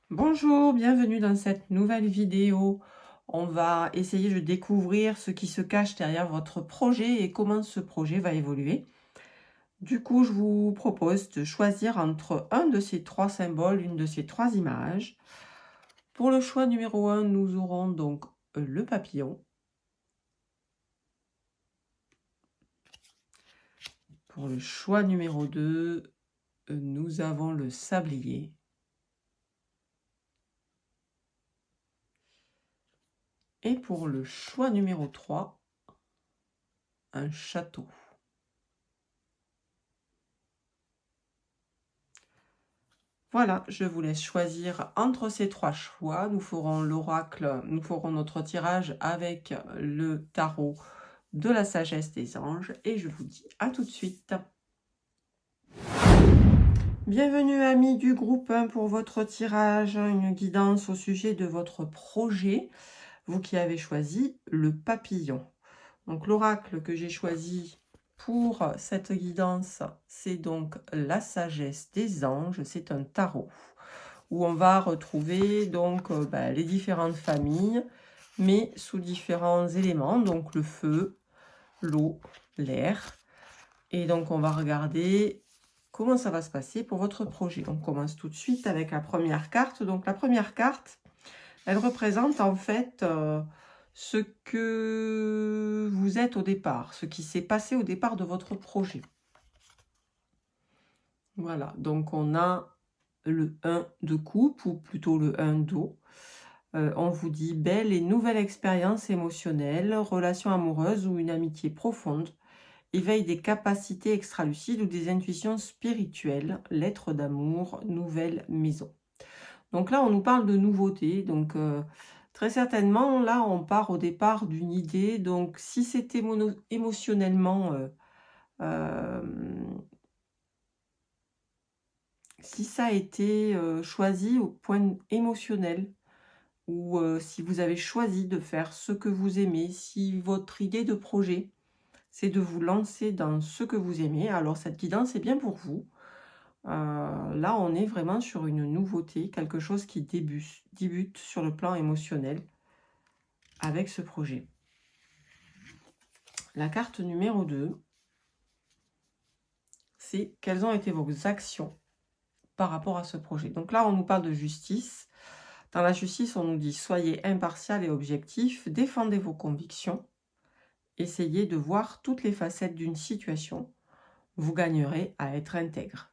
Bonjour, bienvenue dans cette nouvelle vidéo. On va essayer de découvrir ce qui se cache derrière votre projet et comment ce projet va évoluer. Du coup, je vous propose de choisir entre un de ces trois symboles, une de ces trois images. Pour le choix numéro 1, nous aurons donc le papillon. Pour le choix numéro 2, nous avons le sablier. Et pour le choix numéro 3, un château. Voilà, je vous laisse choisir entre ces trois choix. Nous ferons l'oracle, nous ferons notre tirage avec le tarot de la sagesse des anges et je vous dis à tout de suite. Bienvenue amis du groupe 1 pour votre tirage, une guidance au sujet de votre projet, vous qui avez choisi le papillon. Donc l'oracle que j'ai choisi pour cette guidance, c'est donc la sagesse des anges, c'est un tarot où on va retrouver donc les différentes familles, mais sous différents éléments, donc le feu, l'eau, l'air. Et donc on va regarder comment ça va se passer pour votre projet. On commence tout de suite avec la première carte. Donc la première carte, elle représente en fait ce que vous êtes au départ, ce qui s'est passé au départ de votre projet. Voilà, donc on a le 1 de coupe, ou plutôt le 1 d'eau. On vous dit belle et nouvelle expérience émotionnelle, relation amoureuse ou une amitié profonde, éveil des capacités extralucides ou des intuitions spirituelles, lettre d'amour, nouvelle maison. Donc là, on nous parle de nouveautés. Donc très certainement, là, on part au départ d'une idée. Donc si c'était émotionnellement... si ça a été choisi au point émotionnel, ou si vous avez choisi de faire ce que vous aimez, si votre idée de projet, c'est de vous lancer dans ce que vous aimez, alors cette guidance est bien pour vous. Là, on est vraiment sur une nouveauté, quelque chose qui débute sur le plan émotionnel avec ce projet. La carte numéro 2, c'est quelles ont été vos actions par rapport à ce projet. Donc là, on nous parle de justice. Dans la justice, on nous dit soyez impartial et objectif, défendez vos convictions, essayez de voir toutes les facettes d'une situation, vous gagnerez à être intègre.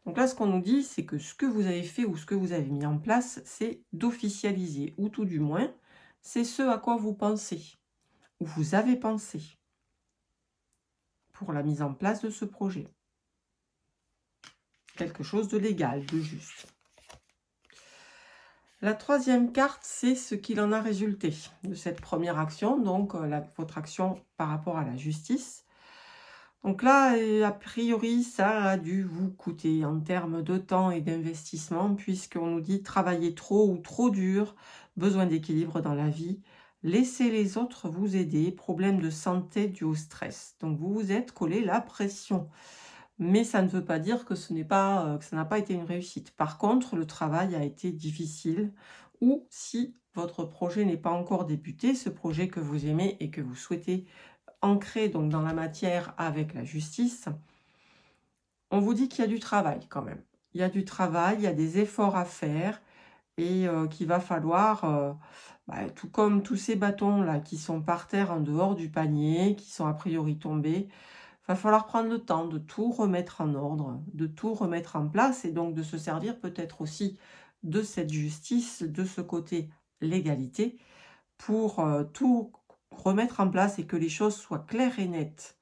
Donc là, ce qu'on nous dit, c'est que ce que vous avez fait ou ce que vous avez mis en place, c'est d'officialiser, ou tout du moins, c'est ce à quoi vous pensez, ou vous avez pensé, pour la mise en place de ce projet. Quelque chose de légal, de juste. La troisième carte, c'est ce qu'il en a résulté de cette première action, donc votre action par rapport à la justice. Donc là, a priori, ça a dû vous coûter en termes de temps et d'investissement, puisqu'on nous dit travailler trop ou trop dur, besoin d'équilibre dans la vie, laissez les autres vous aider, problème de santé dû au stress. Donc vous vous êtes collé la pression. Mais ça ne veut pas dire que ça n'a pas été une réussite. Par contre, le travail a été difficile, ou si votre projet n'est pas encore débuté, ce projet que vous aimez et que vous souhaitez ancrer donc dans la matière avec la justice, on vous dit qu'il y a du travail quand même. Il y a du travail, il y a des efforts à faire et qu'il va falloir, tout comme tous ces bâtons là qui sont par terre en dehors du panier, qui sont a priori tombés, va falloir prendre le temps de tout remettre en ordre, de tout remettre en place et donc de se servir peut-être aussi de cette justice, de ce côté légalité, pour tout remettre en place et que les choses soient claires et nettes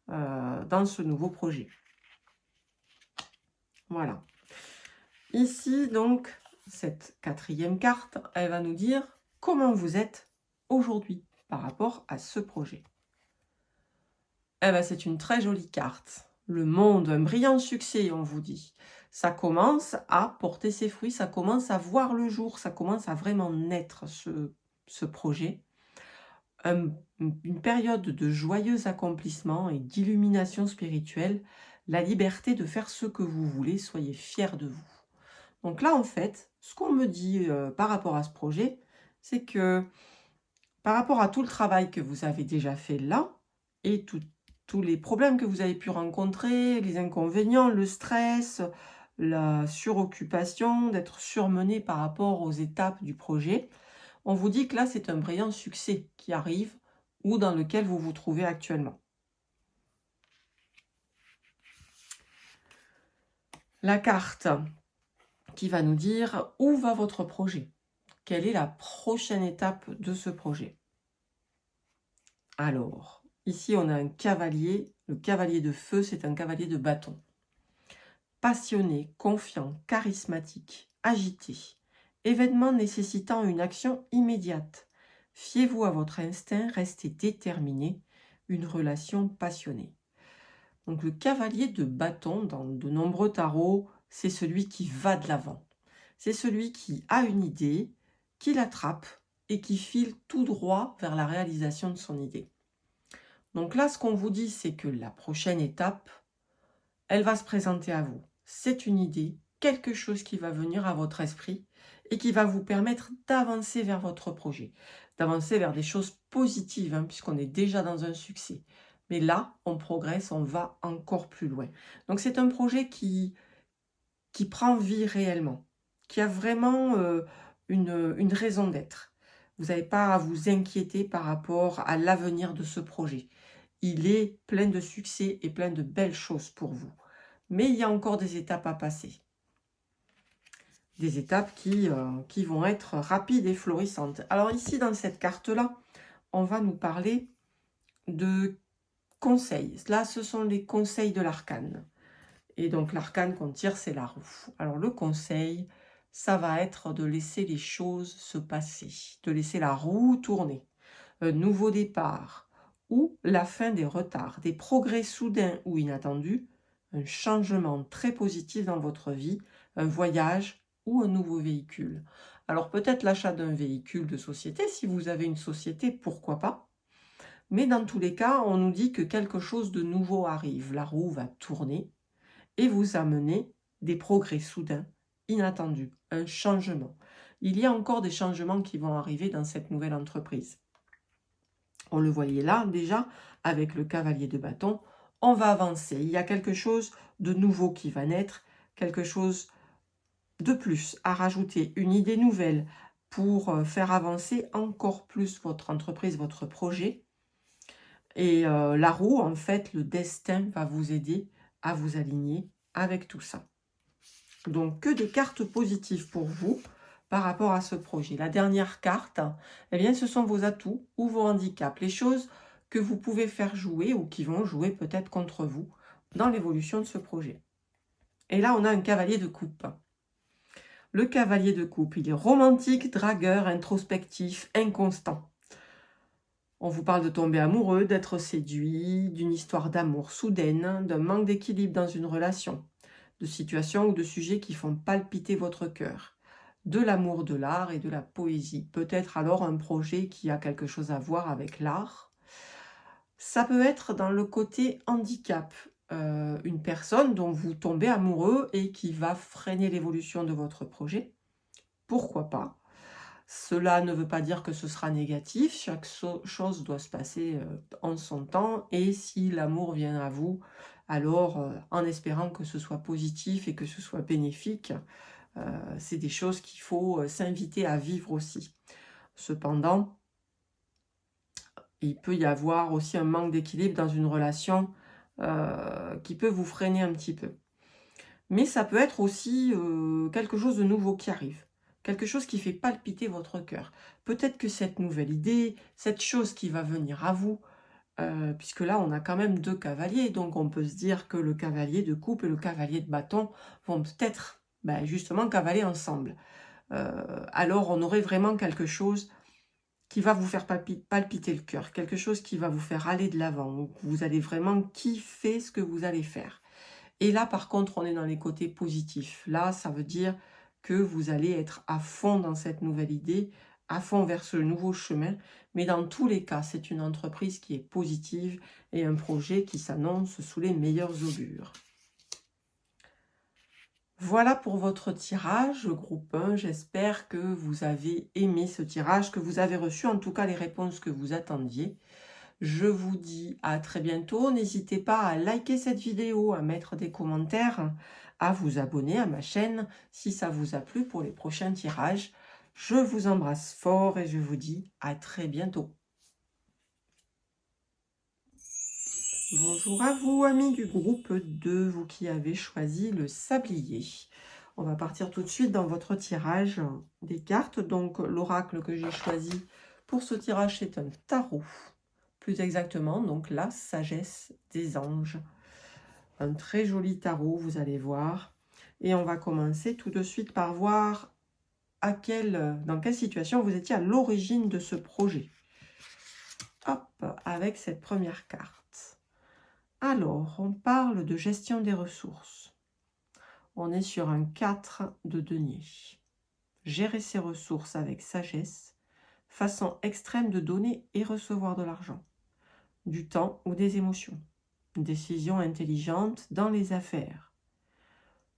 dans ce nouveau projet. Voilà. Ici, donc, cette quatrième carte, elle va nous dire comment vous êtes aujourd'hui par rapport à ce projet. Eh ben, c'est une très jolie carte. Le monde, un brillant succès, on vous dit. Ça commence à porter ses fruits, ça commence à voir le jour, ça commence à vraiment naître, ce projet. Une période de joyeux accomplissement et d'illumination spirituelle, la liberté de faire ce que vous voulez, soyez fiers de vous. Donc là, en fait, ce qu'on me dit par rapport à ce projet, c'est que par rapport à tout le travail que vous avez déjà fait là, et tous les problèmes que vous avez pu rencontrer, les inconvénients, le stress, la suroccupation, d'être surmené par rapport aux étapes du projet, on vous dit que là, c'est un brillant succès qui arrive ou dans lequel vous vous trouvez actuellement. La carte qui va nous dire où va votre projet. Quelle est la prochaine étape de ce projet? Alors, ici, on a un cavalier. Le cavalier de feu, c'est un cavalier de bâton. Passionné, confiant, charismatique, agité. Événement nécessitant une action immédiate. Fiez-vous à votre instinct, restez déterminé. Une relation passionnée. Donc le cavalier de bâton, dans de nombreux tarots, c'est celui qui va de l'avant. C'est celui qui a une idée, qui l'attrape et qui file tout droit vers la réalisation de son idée. Donc là, ce qu'on vous dit, c'est que la prochaine étape, elle va se présenter à vous. C'est une idée, quelque chose qui va venir à votre esprit et qui va vous permettre d'avancer vers votre projet, d'avancer vers des choses positives, puisqu'on est déjà dans un succès. Mais là, on progresse, on va encore plus loin. Donc c'est un projet qui prend vie réellement, qui a vraiment une raison d'être. Vous n'avez pas à vous inquiéter par rapport à l'avenir de ce projet. Il est plein de succès et plein de belles choses pour vous. Mais il y a encore des étapes à passer. Des étapes qui vont être rapides et florissantes. Alors ici, dans cette carte-là, on va nous parler de conseils. Là, ce sont les conseils de l'arcane. Et donc, l'arcane qu'on tire, c'est la roue. Alors, le conseil, ça va être de laisser les choses se passer, de laisser la roue tourner. Un nouveau départ ou la fin des retards, des progrès soudains ou inattendus, un changement très positif dans votre vie, un voyage ou un nouveau véhicule. Alors, peut-être l'achat d'un véhicule de société, si vous avez une société, pourquoi pas. Mais dans tous les cas, on nous dit que quelque chose de nouveau arrive. La roue va tourner et vous amener des progrès soudains, inattendus, un changement. Il y a encore des changements qui vont arriver dans cette nouvelle entreprise. On le voyait là déjà avec le cavalier de bâton. On va avancer. Il y a quelque chose de nouveau qui va naître, quelque chose de plus à rajouter, une idée nouvelle pour faire avancer encore plus votre entreprise, votre projet. Et la roue, en fait, le destin va vous aider à vous aligner avec tout ça. Donc, que des cartes positives pour vous par rapport à ce projet. La dernière carte, eh bien, ce sont vos atouts ou vos handicaps, les choses que vous pouvez faire jouer ou qui vont jouer peut-être contre vous dans l'évolution de ce projet. Et là, on a un cavalier de coupe. Le cavalier de coupe, il est romantique, dragueur, introspectif, inconstant. On vous parle de tomber amoureux, d'être séduit, d'une histoire d'amour soudaine, d'un manque d'équilibre dans une relation, de situations ou de sujets qui font palpiter votre cœur, de l'amour de l'art et de la poésie. Peut-être alors un projet qui a quelque chose à voir avec l'art. Ça peut être dans le côté handicap, une personne dont vous tombez amoureux et qui va freiner l'évolution de votre projet. Pourquoi pas? Cela ne veut pas dire que ce sera négatif, chaque chose doit se passer en son temps, et si l'amour vient à vous, alors en espérant que ce soit positif et que ce soit bénéfique, c'est des choses qu'il faut s'inviter à vivre aussi. Cependant, il peut y avoir aussi un manque d'équilibre dans une relation qui peut vous freiner un petit peu. Mais ça peut être aussi quelque chose de nouveau qui arrive. Quelque chose qui fait palpiter votre cœur. Peut-être que cette nouvelle idée, cette chose qui va venir à vous, puisque là on a quand même deux cavaliers, donc on peut se dire que le cavalier de coupe et le cavalier de bâton vont peut-être justement cavaler ensemble. Alors on aurait vraiment quelque chose qui va vous faire palpiter le cœur, quelque chose qui va vous faire aller de l'avant, vous allez vraiment kiffer ce que vous allez faire. Et là, par contre, on est dans les côtés positifs. Là, ça veut dire que vous allez être à fond dans cette nouvelle idée, à fond vers ce nouveau chemin. Mais dans tous les cas, c'est une entreprise qui est positive et un projet qui s'annonce sous les meilleurs augures. Voilà pour votre tirage, groupe 1. J'espère que vous avez aimé ce tirage, que vous avez reçu en tout cas les réponses que vous attendiez. Je vous dis à très bientôt. N'hésitez pas à liker cette vidéo, à mettre des commentaires, à vous abonner à ma chaîne si ça vous a plu pour les prochains tirages. Je vous embrasse fort et je vous dis à très bientôt. Bonjour à vous, amis du groupe 2, vous qui avez choisi le sablier. On va partir tout de suite dans votre tirage des cartes. Donc, l'oracle que j'ai choisi pour ce tirage, c'est un tarot. Plus exactement, donc la sagesse des anges. Un très joli tarot, vous allez voir. Et on va commencer tout de suite par voir dans quelle situation vous étiez à l'origine de ce projet. Hop, avec cette première carte. Alors, on parle de gestion des ressources. On est sur un 4 de denier. Gérer ses ressources avec sagesse, façon extrême de donner et recevoir de l'argent, du temps ou des émotions. Décision intelligente dans les affaires.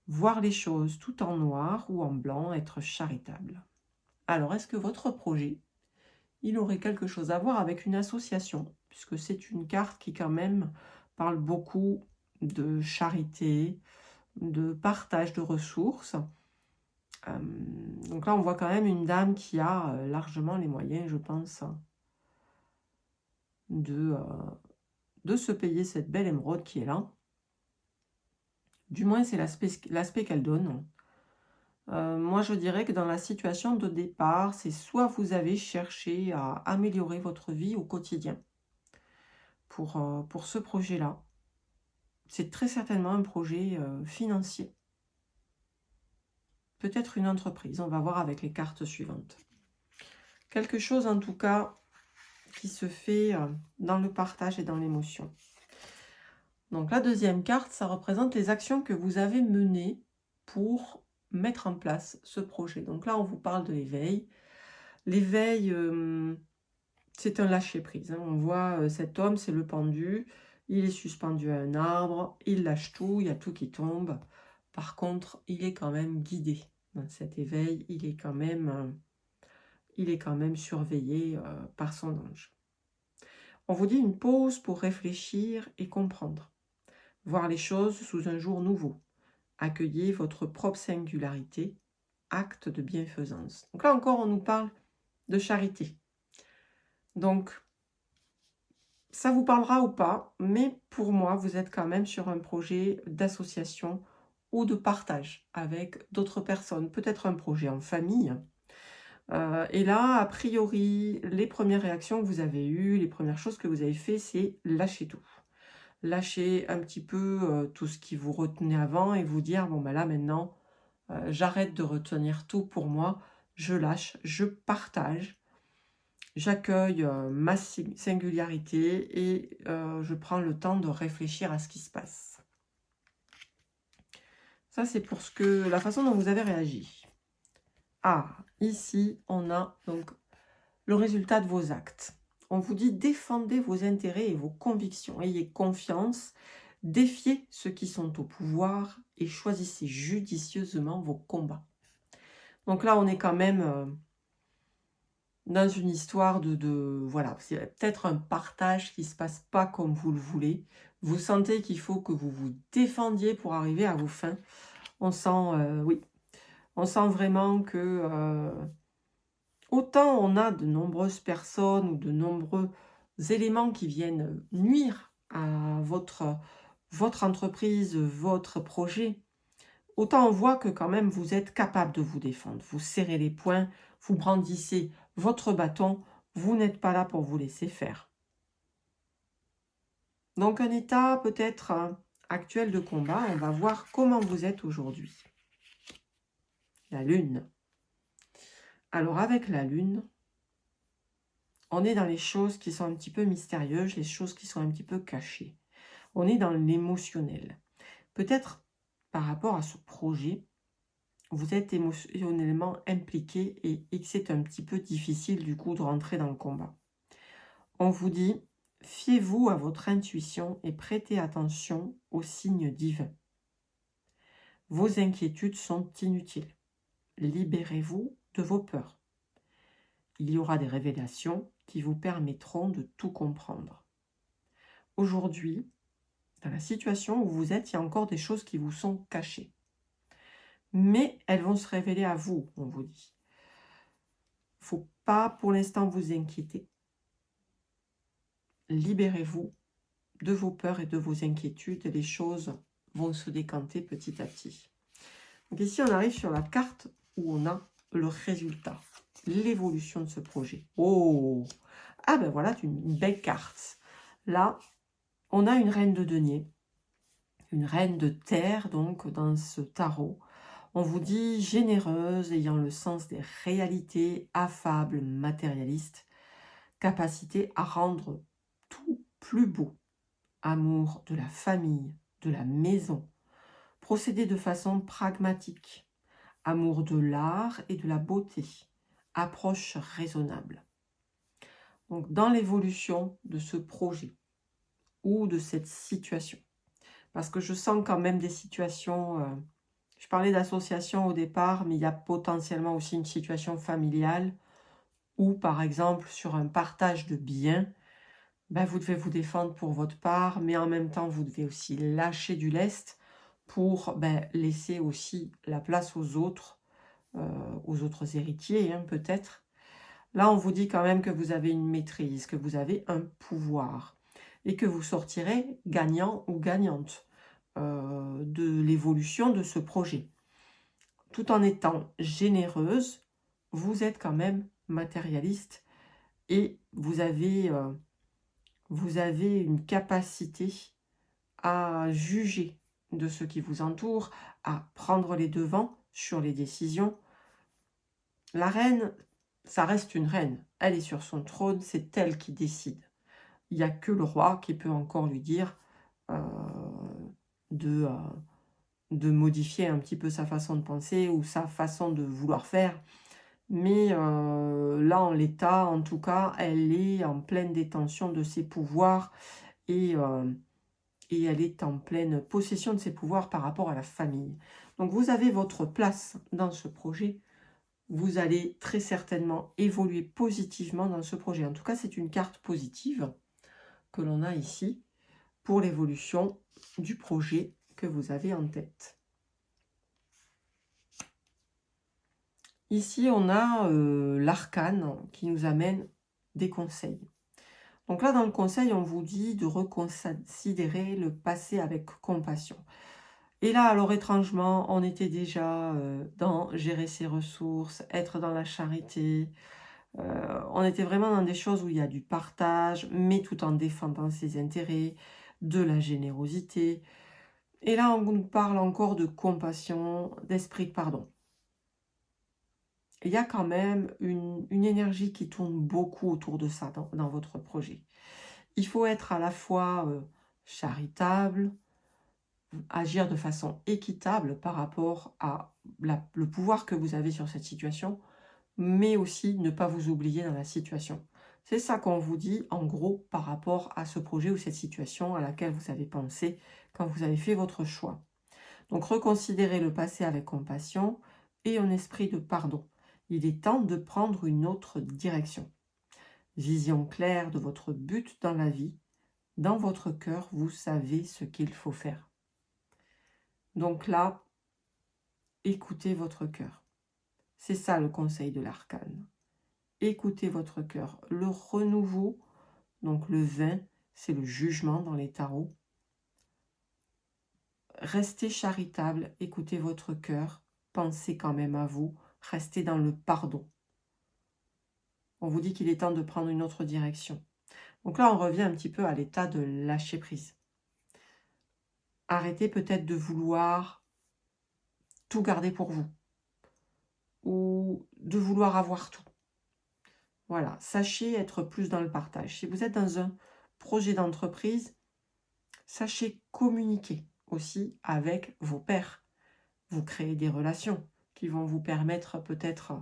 Voir les choses tout en noir ou en blanc, être charitable. Alors, est-ce que votre projet, il aurait quelque chose à voir avec une association? Puisque c'est une carte qui quand même parle beaucoup de charité, de partage de ressources. Donc là, on voit quand même une dame qui a largement les moyens, je pense, de se payer cette belle émeraude qui est là. Du moins, c'est l'aspect qu'elle donne. Moi, je dirais que dans la situation de départ, c'est soit vous avez cherché à améliorer votre vie au quotidien pour ce projet-là. C'est très certainement un projet financier. Peut-être une entreprise, on va voir avec les cartes suivantes. Quelque chose en tout cas qui se fait dans le partage et dans l'émotion. Donc la deuxième carte, ça représente les actions que vous avez menées pour mettre en place ce projet. Donc là, on vous parle de l'éveil. L'éveil, c'est un lâcher-prise. On voit cet homme, c'est le pendu. Il est suspendu à un arbre, il lâche tout, il y a tout qui tombe. Par contre, il est quand même guidé. Dans cet éveil, il est quand même surveillé par son ange. On vous dit une pause pour réfléchir et comprendre. Voir les choses sous un jour nouveau. Accueillez votre propre singularité. Acte de bienfaisance. Donc là encore, on nous parle de charité. Donc, ça vous parlera ou pas, mais pour moi, vous êtes quand même sur un projet d'association ou de partage avec d'autres personnes. Peut-être un projet en famille. Et là, a priori, les premières réactions que vous avez eues, les premières choses que vous avez fait, c'est lâcher tout. Lâcher un petit peu tout ce qui vous retenait avant et vous dire, bon ben là maintenant, j'arrête de retenir tout pour moi, je lâche, je partage, j'accueille ma singularité et je prends le temps de réfléchir à ce qui se passe. Ça, c'est pour la façon dont vous avez réagi. Ah, ici, on a donc le résultat de vos actes. On vous dit défendez vos intérêts et vos convictions. Ayez confiance, défiez ceux qui sont au pouvoir et choisissez judicieusement vos combats. Donc là, on est quand même dans une histoire voilà, c'est peut-être un partage qui ne se passe pas comme vous le voulez. Vous sentez qu'il faut que vous vous défendiez pour arriver à vos fins. On sent, oui, on sent vraiment que autant on a de nombreuses personnes ou de nombreux éléments qui viennent nuire à votre entreprise, votre projet, autant on voit que quand même vous êtes capable de vous défendre. Vous serrez les poings, vous brandissez votre bâton, vous n'êtes pas là pour vous laisser faire. Donc un état peut-être actuel de combat, on va voir comment vous êtes aujourd'hui. La lune. Alors avec la lune, on est dans les choses qui sont un petit peu mystérieuses, les choses qui sont un petit peu cachées. On est dans l'émotionnel. Peut-être par rapport à ce projet, vous êtes émotionnellement impliqué et que c'est un petit peu difficile du coup de rentrer dans le combat. On vous dit, fiez-vous à votre intuition et prêtez attention aux signes divins. Vos inquiétudes sont inutiles. Libérez-vous de vos peurs. Il y aura des révélations qui vous permettront de tout comprendre. Aujourd'hui, dans la situation où vous êtes, il y a encore des choses qui vous sont cachées. Mais elles vont se révéler à vous, on vous dit. Il ne faut pas pour l'instant vous inquiéter. Libérez-vous de vos peurs et de vos inquiétudes et les choses vont se décanter petit à petit. Donc ici, on arrive sur la carte où on a le résultat, l'évolution de ce projet. Oh! Ah ben voilà, une belle carte. Là, on a une reine de denier, une reine de terre, donc dans ce tarot. On vous dit généreuse, ayant le sens des réalités, affable, matérialiste, capacité à rendre tout plus beau, amour de la famille, de la maison, procéder de façon pragmatique, amour de l'art et de la beauté, approche raisonnable. Donc dans l'évolution de ce projet ou de cette situation, parce que je sens quand même des situations, je parlais d'association au départ, mais il y a potentiellement aussi une situation familiale où par exemple sur un partage de biens, ben, vous devez vous défendre pour votre part, mais en même temps, vous devez aussi lâcher du lest pour laisser aussi la place aux autres héritiers, hein, peut-être. Là, on vous dit quand même que vous avez une maîtrise, que vous avez un pouvoir et que vous sortirez gagnant ou gagnante de l'évolution de ce projet. Tout en étant généreuse, vous êtes quand même matérialiste et vous avez une capacité à juger de ce qui vous entoure, à prendre les devants sur les décisions. La reine, ça reste une reine. Elle est sur son trône, c'est elle qui décide. Il n'y a que le roi qui peut encore lui dire euh, de modifier un petit peu sa façon de penser ou sa façon de vouloir faire. Mais là, en l'état, en tout cas, elle est en pleine détention de ses pouvoirs et elle est en pleine possession de ses pouvoirs par rapport à la famille. Donc vous avez votre place dans ce projet. Vous allez très certainement évoluer positivement dans ce projet. En tout cas, c'est une carte positive que l'on a ici pour l'évolution du projet que vous avez en tête. Ici, on a l'arcane qui nous amène des conseils. Donc là, dans le conseil, on vous dit de reconsidérer le passé avec compassion. Et là, alors étrangement, on était déjà dans gérer ses ressources, être dans la charité. On était vraiment dans des choses où il y a du partage, mais tout en défendant ses intérêts, de la générosité. Et là, on nous parle encore de compassion, d'esprit de pardon. Il y a quand même une énergie qui tourne beaucoup autour de ça dans votre projet. Il faut être à la fois charitable, agir de façon équitable par rapport à le pouvoir que vous avez sur cette situation, mais aussi ne pas vous oublier dans la situation. C'est ça qu'on vous dit en gros par rapport à ce projet ou cette situation à laquelle vous avez pensé quand vous avez fait votre choix. Donc reconsidérez le passé avec compassion et un esprit de pardon. Il est temps de prendre une autre direction. Vision claire de votre but dans la vie. Dans votre cœur, vous savez ce qu'il faut faire. Donc là, écoutez votre cœur. C'est ça le conseil de l'arcane. Écoutez votre cœur. Le renouveau, donc le 20, c'est le jugement dans les tarots. Restez charitable, écoutez votre cœur, pensez quand même à vous, restez dans le pardon. On vous dit qu'il est temps de prendre une autre direction. Donc là, on revient un petit peu à l'état de lâcher prise. Arrêtez peut-être de vouloir tout garder pour vous ou de vouloir avoir tout. Voilà, sachez être plus dans le partage. Si vous êtes dans un projet d'entreprise, sachez communiquer aussi avec vos pairs. Vous créez des relations qui vont vous permettre peut-être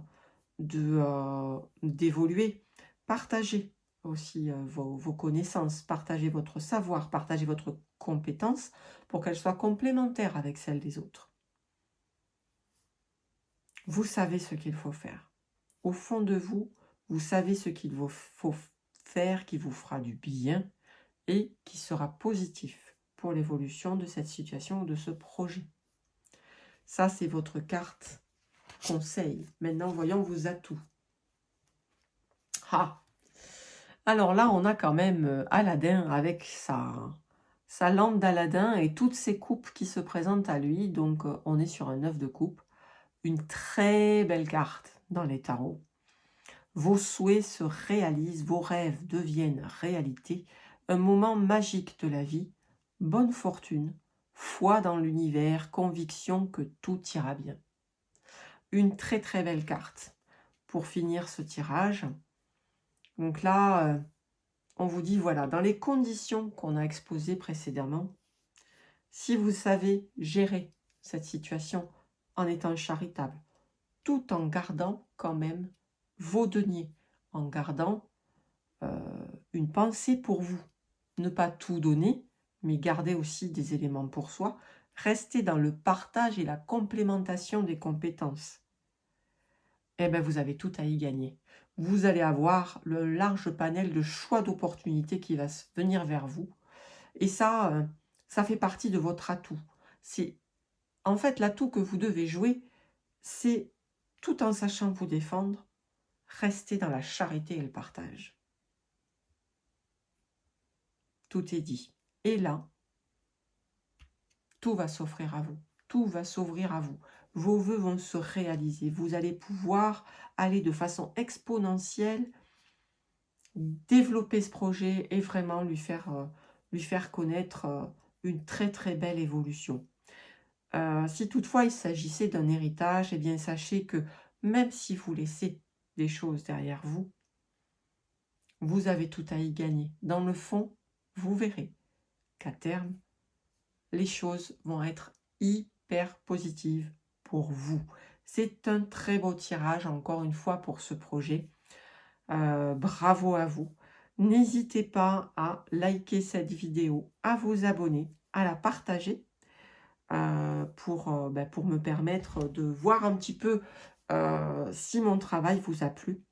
d'évoluer. Partagez aussi vos connaissances, partagez votre savoir, partagez votre compétence pour qu'elle soit complémentaire avec celle des autres. Vous savez ce qu'il faut faire. Au fond de vous, vous savez ce qu'il vous faut faire qui vous fera du bien et qui sera positif pour l'évolution de cette situation ou de ce projet. Ça, c'est votre carte conseil. Maintenant, voyons vos atouts. Ah! Alors là, on a quand même Aladdin avec sa lampe d'Aladin et toutes ses coupes qui se présentent à lui. Donc, on est sur un 9 de coupe. Une très belle carte dans les tarots. Vos souhaits se réalisent, vos rêves deviennent réalité. Un moment magique de la vie, bonne fortune, foi dans l'univers, conviction que tout ira bien. Une très très belle carte pour finir ce tirage. Donc là, on vous dit, voilà, dans les conditions qu'on a exposées précédemment, si vous savez gérer cette situation en étant charitable, tout en gardant quand même vos deniers, en gardant une pensée pour vous. Ne pas tout donner, mais garder aussi des éléments pour soi. Rester dans le partage et la complémentation des compétences. Eh bien, vous avez tout à y gagner. Vous allez avoir le large panel de choix d'opportunités qui va venir vers vous. Et ça, ça fait partie de votre atout. C'est en fait l'atout que vous devez jouer, c'est tout en sachant vous défendre, rester dans la charité et le partage. Tout est dit. Et là, tout va s'offrir à vous. Tout va s'ouvrir à vous. Vos vœux vont se réaliser. Vous allez pouvoir aller de façon exponentielle, développer ce projet et vraiment lui faire connaître une très très belle évolution. Si toutefois il s'agissait d'un héritage, eh bien sachez que même si vous laissez des choses derrière vous, vous avez tout à y gagner. Dans le fond, vous verrez qu'à terme, les choses vont être hyper positives pour vous. C'est un très beau tirage, encore une fois, pour ce projet. Bravo à vous. N'hésitez pas à liker cette vidéo, à vous abonner, à la partager pour me permettre de voir un petit peu si mon travail vous a plu.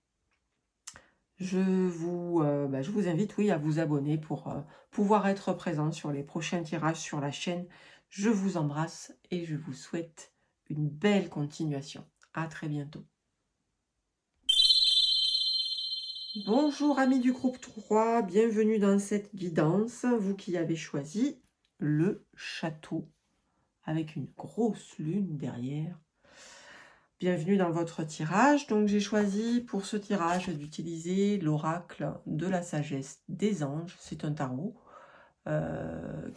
Je vous invite, oui, à vous abonner pour pouvoir être présent sur les prochains tirages sur la chaîne. Je vous embrasse et je vous souhaite une belle continuation. À très bientôt. Bonjour amis du groupe 3, bienvenue dans cette guidance. Vous qui avez choisi le château avec une grosse lune derrière. Bienvenue dans votre tirage. Donc j'ai choisi pour ce tirage d'utiliser l'oracle de la sagesse des anges. C'est un tarot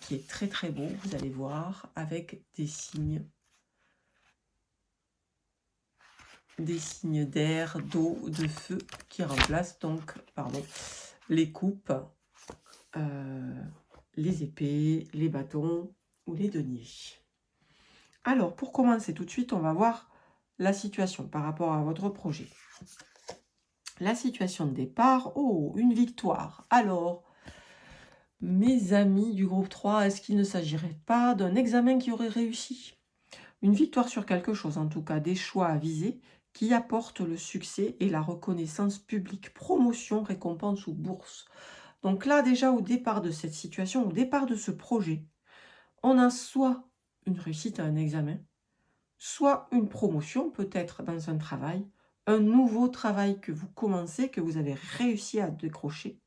qui est très très beau, vous allez voir, avec des signes d'air, d'eau, de feu qui remplacent donc les coupes, les épées, les bâtons ou les deniers. Alors pour commencer tout de suite, on va voir la situation par rapport à votre projet. La situation de départ, oh, une victoire. Alors, mes amis du groupe 3, est-ce qu'il ne s'agirait pas d'un examen qui aurait réussi? Une victoire sur quelque chose, en tout cas, des choix à viser qui apportent le succès et la reconnaissance publique, promotion, récompense ou bourse. Donc là, déjà, au départ de cette situation, au départ de ce projet, on a soit une réussite à un examen, soit une promotion, peut-être dans un travail, un nouveau travail que vous commencez, que vous avez réussi à décrocher,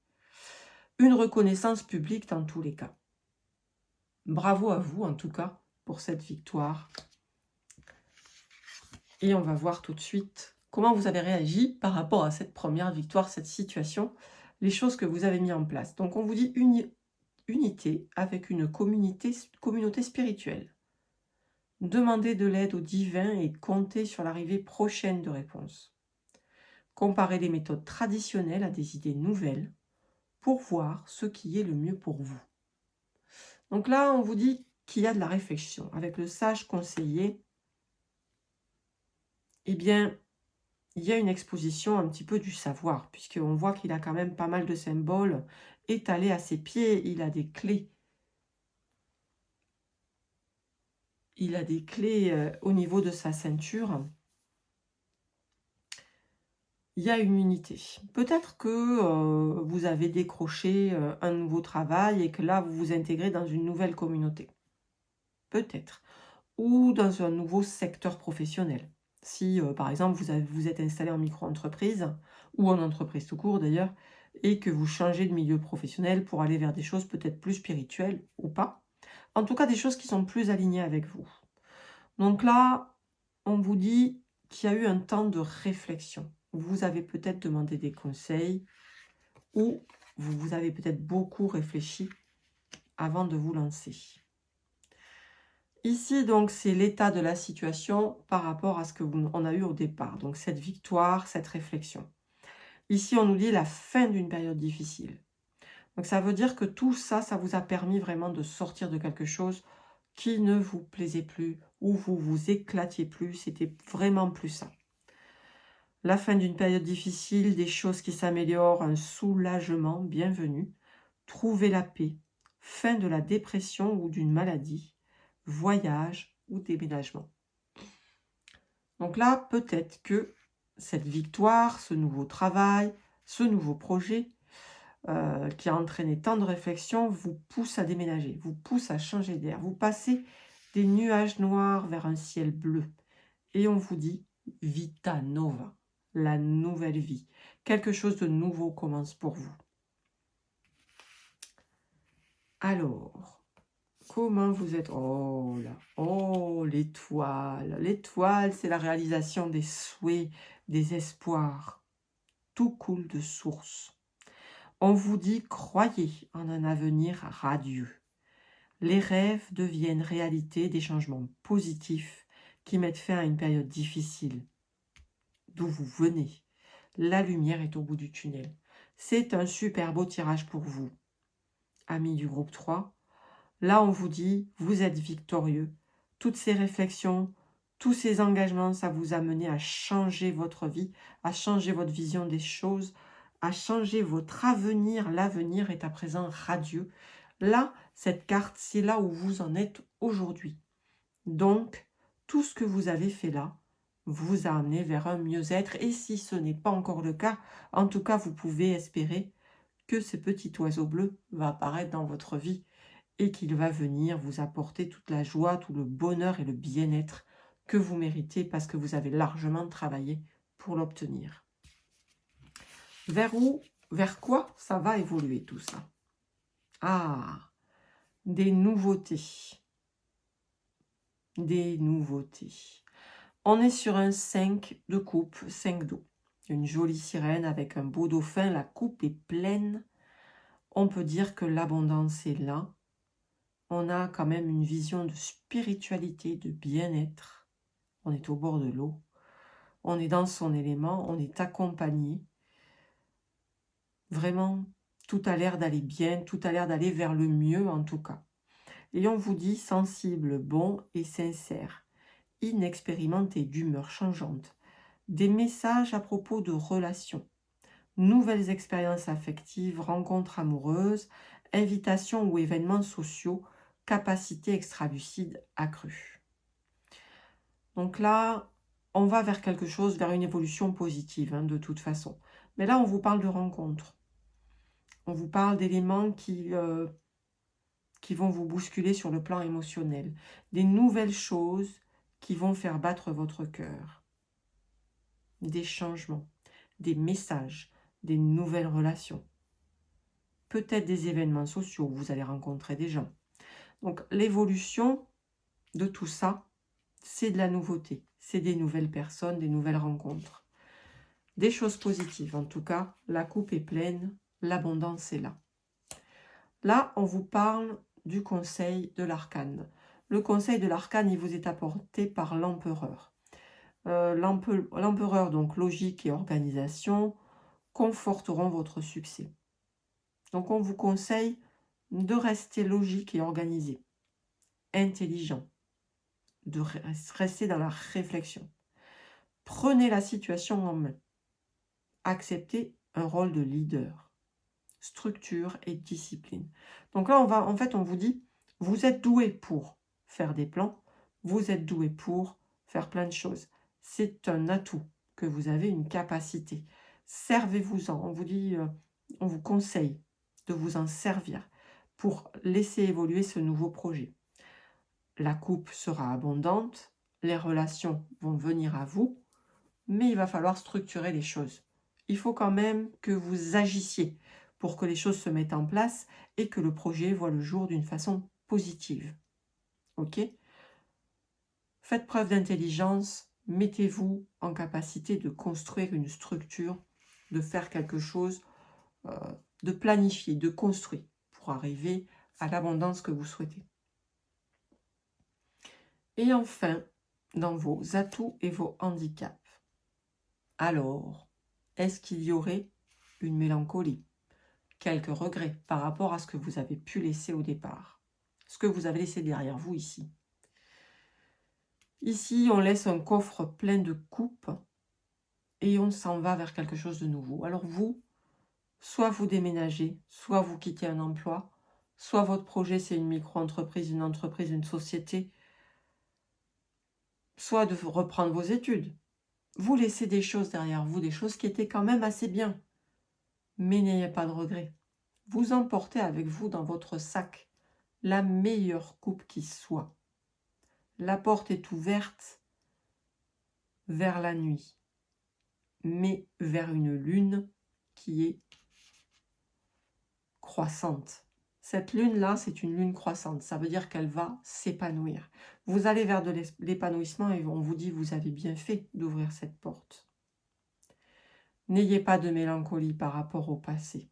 une reconnaissance publique dans tous les cas. Bravo à vous, en tout cas, pour cette victoire. Et on va voir tout de suite comment vous avez réagi par rapport à cette première victoire, cette situation, les choses que vous avez mis en place. Donc, on vous dit unité avec une communauté spirituelle. Demandez de l'aide au divin et comptez sur l'arrivée prochaine de réponses. Comparez les méthodes traditionnelles à des idées nouvelles pour voir ce qui est le mieux pour vous. Donc là, on vous dit qu'il y a de la réflexion. Avec le sage conseiller, eh bien, il y a une exposition un petit peu du savoir, puisqu'on voit qu'il a quand même pas mal de symboles étalés à ses pieds. Il a des clés. Il a des clés au niveau de sa ceinture. il y a une unité. Peut-être que vous avez décroché un nouveau travail et que là, vous vous intégrez dans une nouvelle communauté. Peut-être. Ou dans un nouveau secteur professionnel. Si, par exemple, vous êtes installé en micro-entreprise, ou en entreprise tout court d'ailleurs, et que vous changez de milieu professionnel pour aller vers des choses peut-être plus spirituelles ou pas. En tout cas, des choses qui sont plus alignées avec vous. Donc là, on vous dit qu'il y a eu un temps de réflexion. Vous avez peut-être demandé des conseils ou vous avez peut-être beaucoup réfléchi avant de vous lancer. Ici, donc, c'est l'état de la situation par rapport à ce qu'on a eu au départ. Donc, cette victoire, cette réflexion. Ici, on nous dit la fin d'une période difficile. Donc, ça veut dire que tout ça, ça vous a permis vraiment de sortir de quelque chose qui ne vous plaisait plus ou vous vous éclatiez plus. C'était vraiment plus ça. La fin d'une période difficile, des choses qui s'améliorent, un soulagement, bienvenue. Trouver la paix, fin de la dépression ou d'une maladie, voyage ou déménagement. Donc là, peut-être que cette victoire, ce nouveau travail, ce nouveau projet qui a entraîné tant de réflexions vous pousse à déménager, vous pousse à changer d'air. Vous passez des nuages noirs vers un ciel bleu. Et on vous dit Vita Nova, la nouvelle vie. Quelque chose de nouveau commence pour vous. Alors, comment vous êtes? Oh là, oh l'étoile. L'étoile, c'est la réalisation des souhaits, des espoirs. Tout coule de source. On vous dit, croyez en un avenir radieux. Les rêves deviennent réalité, des changements positifs qui mettent fin à une période difficile. D'où vous venez. La lumière est au bout du tunnel. C'est un super beau tirage pour vous. Amis du groupe 3, là on vous dit, vous êtes victorieux. Toutes ces réflexions, tous ces engagements, ça vous a mené à changer votre vie, à changer votre vision des choses, à changer votre avenir. L'avenir est à présent radieux. Là, cette carte, c'est là où vous en êtes aujourd'hui. Donc, tout ce que vous avez fait là vous a amené vers un mieux-être. Et si ce n'est pas encore le cas, en tout cas, vous pouvez espérer que ce petit oiseau bleu va apparaître dans votre vie et qu'il va venir vous apporter toute la joie, tout le bonheur et le bien-être que vous méritez parce que vous avez largement travaillé pour l'obtenir. Vers où, vers quoi ça va évoluer tout ça? Ah, des nouveautés. Des nouveautés. On est sur un 5 de coupe, 5 d'eau. Une jolie sirène avec un beau dauphin, la coupe est pleine. On peut dire que l'abondance est là. On a quand même une vision de spiritualité, de bien-être. On est au bord de l'eau. On est dans son élément, on est accompagné. Vraiment, tout a l'air d'aller bien, tout a l'air d'aller vers le mieux en tout cas. Et on vous dit sensible, bon et sincère, inexpérimenté, d'humeur changeante. Des messages à propos de relations, nouvelles expériences affectives, rencontres amoureuses, invitations ou événements sociaux, capacité extralucide accrue. Donc là, on va vers quelque chose, vers une évolution positive, de toute façon. Mais là, on vous parle de rencontres. On vous parle d'éléments qui vont vous bousculer sur le plan émotionnel. Des nouvelles choses qui vont faire battre votre cœur. Des changements, des messages, des nouvelles relations. Peut-être des événements sociaux où vous allez rencontrer des gens. Donc l'évolution de tout ça, c'est de la nouveauté. C'est des nouvelles personnes, des nouvelles rencontres. Des choses positives. En tout cas, la coupe est pleine, l'abondance est là. Là, on vous parle du conseil de l'arcane. Le conseil de l'arcane, il vous est apporté par l'empereur. L'empereur, donc logique et organisation, conforteront votre succès. Donc on vous conseille de rester logique et organisé, intelligent, de rester dans la réflexion. Prenez la situation en main. Acceptez un rôle de leader, structure et discipline. Donc là, on vous dit, vous êtes doué pour faire des plans, vous êtes doué pour faire plein de choses. C'est un atout que vous avez, une capacité. servez-vous-en. On vous dit, on vous conseille de vous en servir pour laisser évoluer ce nouveau projet. La coupe sera abondante, les relations vont venir à vous, mais il va falloir structurer les choses. Il faut quand même que vous agissiez pour que les choses se mettent en place et que le projet voit le jour d'une façon positive. Ok? Faites preuve d'intelligence, mettez-vous en capacité de construire une structure, de faire quelque chose, de planifier, de construire pour arriver à l'abondance que vous souhaitez. Et enfin, dans vos atouts et vos handicaps. Alors, est-ce qu'il y aurait une mélancolie, quelques regrets par rapport à ce que vous avez pu laisser au départ, ce que vous avez laissé derrière vous ici? Ici, on laisse un coffre plein de coupes et on s'en va vers quelque chose de nouveau. Alors vous, soit vous déménagez, soit vous quittez un emploi, soit votre projet c'est une micro-entreprise, une entreprise, une société, soit de reprendre vos études. Vous laissez des choses derrière vous, des choses qui étaient quand même assez bien. Mais n'ayez pas de regrets. Vous emportez avec vous dans votre sac la meilleure coupe qui soit. La porte est ouverte vers la nuit, mais vers une lune qui est croissante. Cette lune-là, c'est une lune croissante. Ça veut dire qu'elle va s'épanouir. Vous allez vers de l'épanouissement et on vous dit, vous avez bien fait d'ouvrir cette porte. N'ayez pas de mélancolie par rapport au passé.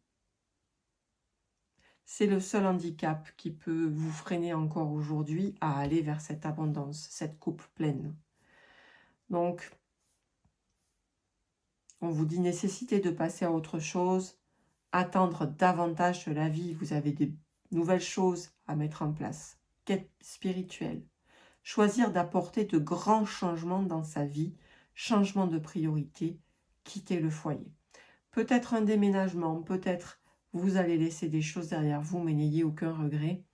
C'est le seul handicap qui peut vous freiner encore aujourd'hui à aller vers cette abondance, cette coupe pleine. Donc, on vous dit nécessité de passer à autre chose, attendre davantage de la vie. Vous avez des nouvelles choses à mettre en place. Quête spirituelle. Choisir d'apporter de grands changements dans sa vie, changement de priorité, quitter le foyer. Peut-être un déménagement, peut-être vous allez laisser des choses derrière vous, mais n'ayez aucun regret.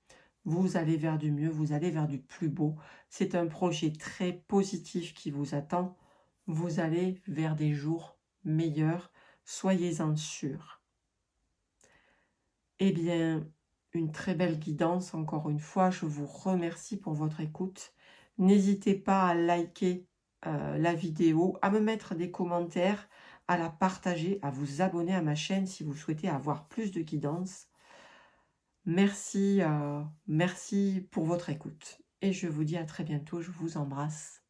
Vous allez vers du mieux, vous allez vers du plus beau. C'est un projet très positif qui vous attend. Vous allez vers des jours meilleurs, soyez-en sûrs. Eh bien, une très belle guidance, encore une fois. Je vous remercie pour votre écoute. N'hésitez pas à liker la vidéo, à me mettre des commentaires, à la partager, à vous abonner à ma chaîne si vous souhaitez avoir plus de guidance. Merci, merci pour votre écoute. Et je vous dis à très bientôt. Je vous embrasse.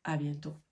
À bientôt.